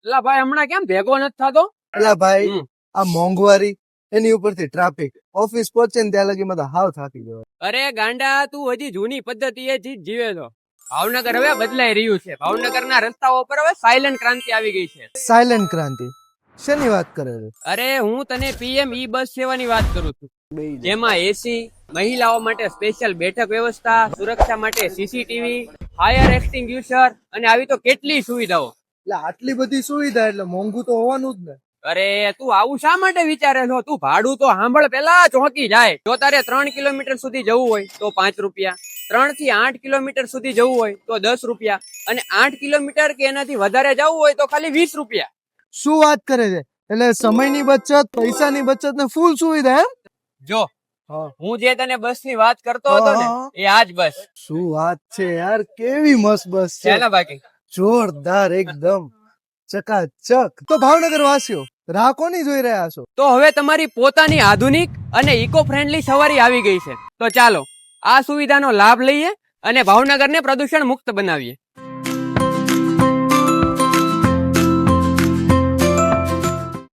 એટલે ભાઈ હમણાં કેમ ભેગો નથી થતો? એટલે ભાઈ હમ. આ મોંઘવારી એની ઉપરથી ટ્રાફિક ઓફિસ પહોંચે ને ત્યાં લગી તો હાવ થાકી જવાય. અરે ગાંડા, તું હજી જૂની પદ્ધતિએ જ જીવે છો. ભાવનગર હવે બદલાઈ રહ્યું છે. ભાવનગરના રસ્તાઓ પર હવે સાયલન્ટ ક્રાંતિ આવી ગઈ છે. સાયલેન્ટ ક્રાંતિ શેની વાત કરે છે? અરે હું તને પીએમ ઈ બસ સેવાની વાત કરું છું, જેમાં એસી, મહિલાઓ માટે સ્પેશિયલ બેઠક વ્યવસ્થા, સુરક્ષા માટે સીસીટીવી, ફાયર એક્સટિંગ્યુશર અને આવી તો કેટલી સુવિધાઓ. એટલે આટલી બધી સુવિધા એટલે મોંઘું તો હોવાનું જ ને. અરે તું આવું શા માટે વિચારે છો? તું ભાડું તો સાંભળ, પેલા ચોંકી જાય. જો તારે 3 કિલોમીટર સુધી જવું હોય તો 5 રૂપિયા, 3 થી 8 કિલોમીટર સુધી જવું હોય તો 10 રૂપિયા, અને 8 કિલોમીટર કે એનાથી વધારે જવું હોય તો ખાલી 20 રૂપિયા. શું વાત કરે છે? એટલે સમયની બચત, પૈસાની બચત ને ફૂલ સુવિધા એમ? જો હા. હું જે તને બસ ની વાત કરતો હતો ને, હા. એ આજ બસ શું વાત છે યાર, કેવી મસ્ત બસ છે છે. ને બાકી. જોરદાર એકદમ ચકાચક. તો ભાવનગર વાસીઓ રાહ કોની જોઈ રહ્યા છો? તો હવે તમારી પોતાની આધુનિક અને ઇકો ફ્રેન્ડલી સવારી આવી ગઈ છે. તો ચાલો આ સુવિધાનો લાભ લઈએ અને ભાવનગરને પ્રદૂષણ મુક્ત બનાવીએ.